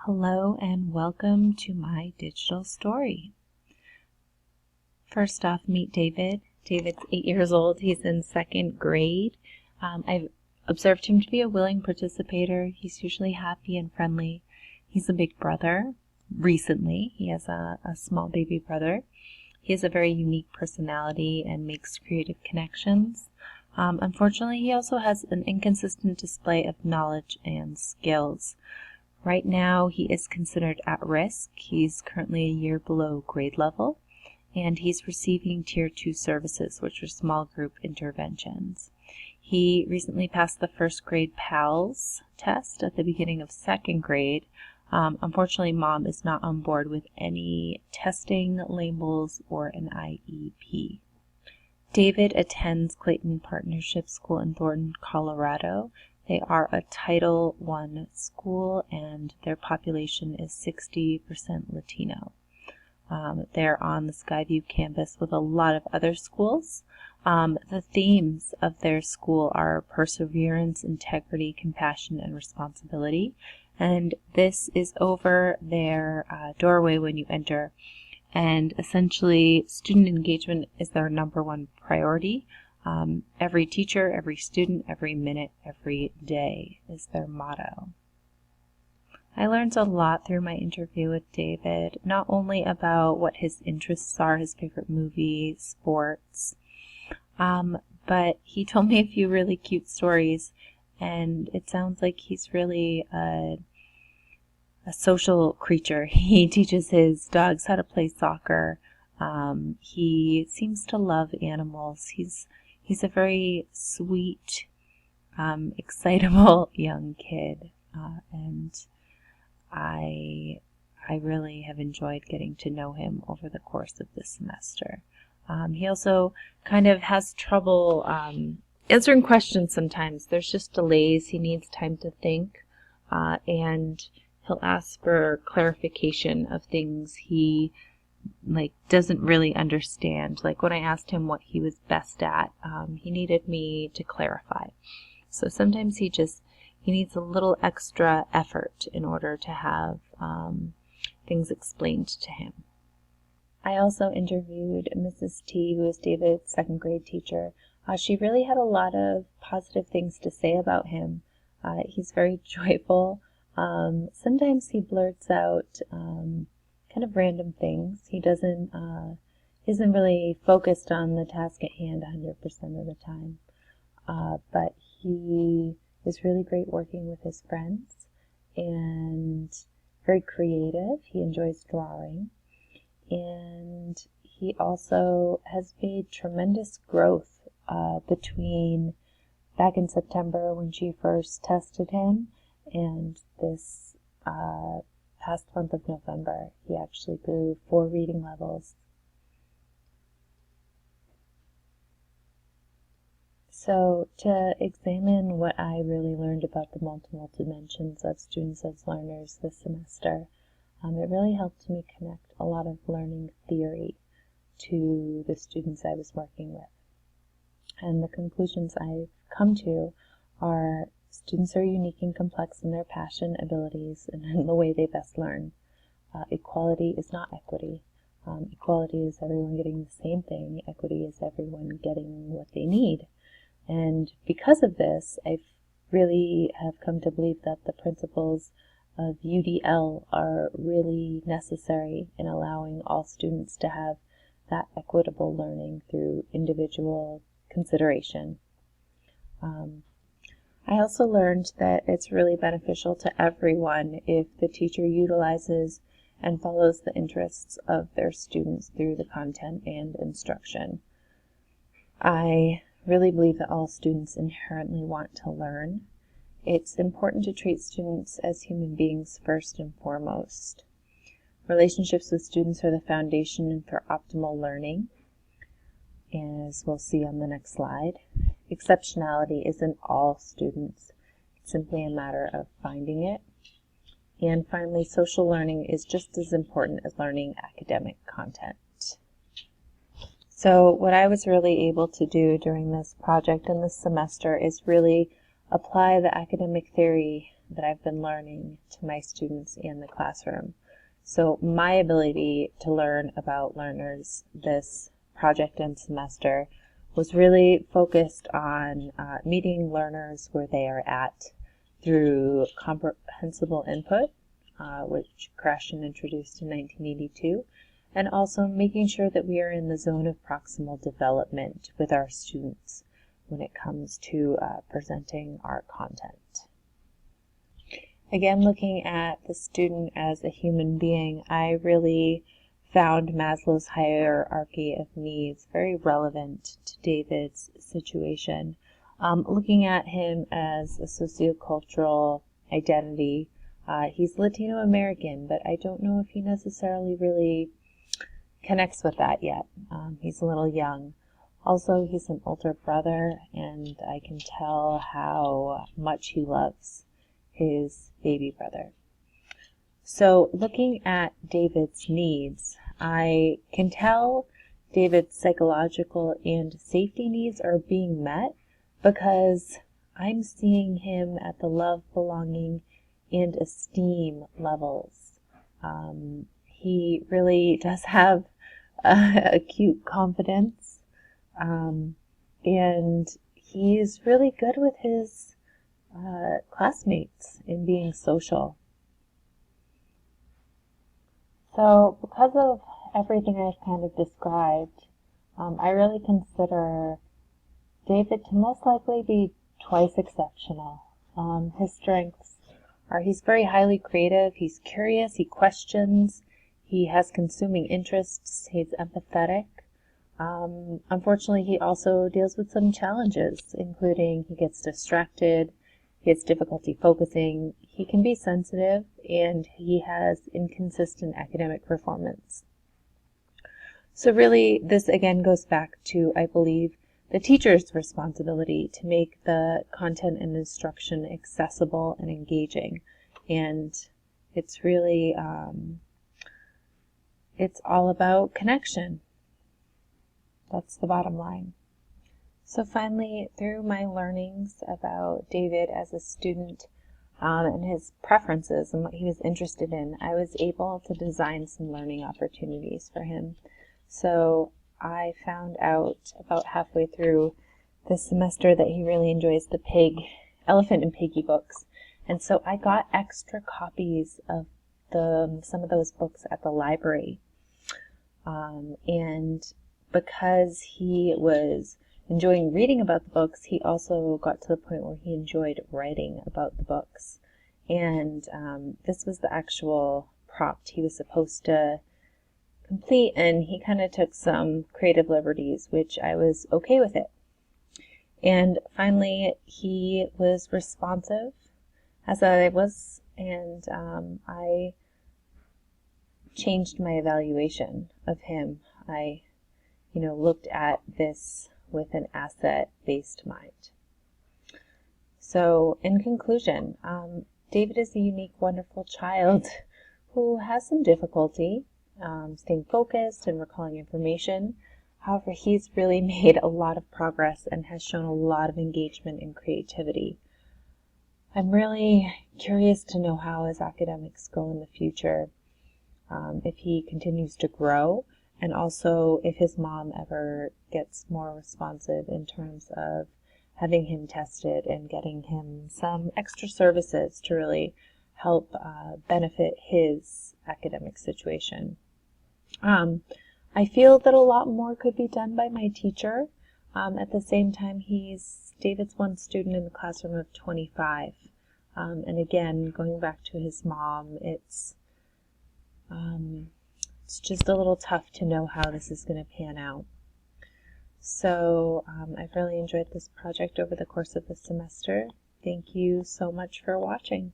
Hello and welcome to my digital story. First off, meet David. David's 8 years old. He's in second grade. I've observed him to be a willing participator. He's usually happy and friendly. He's a big brother. Recently, he has a small baby brother. He has a very unique personality and makes creative connections. Unfortunately, he also has an inconsistent display of knowledge and skills. Right now, he is considered at risk. He's currently a year below grade level, and he's receiving Tier 2 services, which are small group interventions. He recently passed the first grade PALS test at the beginning of second grade. Unfortunately, Mom is not on board with any testing, labels, or an IEP. David attends Clayton Partnership School in Thornton, Colorado. They are a Title I school, and their population is 60% Latino. They're on the Skyview campus with a lot of other schools. The themes of their school are perseverance, integrity, compassion, and responsibility. And this is over their doorway when you enter. And essentially, student engagement is their #1 priority. Every teacher, every student, every minute, every day is their motto. I learned a lot through my interview with David, not only about what his interests are, his favorite movies, sports, but he told me a few really cute stories, and it sounds like he's really a social creature. He teaches his dogs how to play soccer. He seems to love animals. He's a very sweet, excitable young kid, and I really have enjoyed getting to know him over the course of this semester. He also kind of has trouble answering questions sometimes. There's just delays. He needs time to think, and he'll ask for clarification of things he doesn't really understand. Like when I asked him what he was best at, he needed me to clarify. So sometimes he needs a little extra effort in order to have things explained to him. I also interviewed Mrs. T, who is David's second grade teacher. She really had a lot of positive things to say about him. He's very joyful. Sometimes he blurts out kind of random things. He isn't really focused on the task at hand 100% of the time. But he is really great working with his friends and very creative. He enjoys drawing. And he also has made tremendous growth between back in September when she first tested him and this past month of November. He actually grew 4 reading levels. So to examine what I really learned about the multiple dimensions of students as learners this semester, it really helped me connect a lot of learning theory to the students I was working with. And the conclusions I've come to are students are unique and complex in their passion, abilities, and in the way they best learn. Equality is not equity. Equality is everyone getting the same thing. Equity is everyone getting what they need. And because of this, I really have come to believe that the principles of UDL are really necessary in allowing all students to have that equitable learning through individual consideration. I also learned that it's really beneficial to everyone if the teacher utilizes and follows the interests of their students through the content and instruction. I really believe that all students inherently want to learn. It's important to treat students as human beings first and foremost. Relationships with students are the foundation for optimal learning, as we'll see on the next slide. Exceptionality isn't all students. It's simply a matter of finding it. And finally, social learning is just as important as learning academic content. So what I was really able to do during this project and this semester is really apply the academic theory that I've been learning to my students in the classroom. So my ability to learn about learners this project and semester was really focused on meeting learners where they are at through comprehensible input, which Krashen introduced in 1982, and also making sure that we are in the zone of proximal development with our students when it comes to presenting our content. Again, looking at the student as a human being, I really found Maslow's hierarchy of needs very relevant to David's situation. Looking at him as a sociocultural identity, he's Latino American, but I don't know if he necessarily really connects with that yet. He's a little young. Also, he's an older brother, and I can tell how much he loves his baby brother. So looking at David's needs, I can tell David's psychological and safety needs are being met because I'm seeing him at the love, belonging, and esteem levels. He really does have acute confidence, and he's really good with his classmates in being social. So because of everything I've kind of described, I really consider David to most likely be twice exceptional. His strengths are he's very highly creative, he's curious, he questions, he has consuming interests, he's empathetic. Unfortunately, he also deals with some challenges, including he gets distracted, he has difficulty focusing, he can be sensitive, and he has inconsistent academic performance. So really, this again goes back to, I believe, the teacher's responsibility to make the content and instruction accessible and engaging. And it's really, it's all about connection. That's the bottom line. So finally, through my learnings about David as a student and his preferences and what he was interested in, I was able to design some learning opportunities for him. So I found out about halfway through this semester that he really enjoys the Elephant and Piggy books. And so I got extra copies of some of those books at the library. And because he was enjoying reading about the books, he also got to the point where he enjoyed writing about the books. And this was the actual prompt he was supposed to complete, and he kind of took some creative liberties, which I was okay with it. And finally, he was responsive, as I was, and I changed my evaluation of him. I looked at this with an asset-based mind. So, in conclusion, David is a unique, wonderful child who has some difficulty staying focused and recalling information. However, he's really made a lot of progress and has shown a lot of engagement and creativity. I'm really curious to know how his academics go in the future, if he continues to grow, and also if his mom ever gets more responsive in terms of having him tested and getting him some extra services to really help benefit his academic situation. I feel that a lot more could be done by my teacher. At the same time, David's one student in the classroom of 25. And again, going back to his mom, it's just a little tough to know how this is going to pan out. So I've really enjoyed this project over the course of the semester. Thank you so much for watching.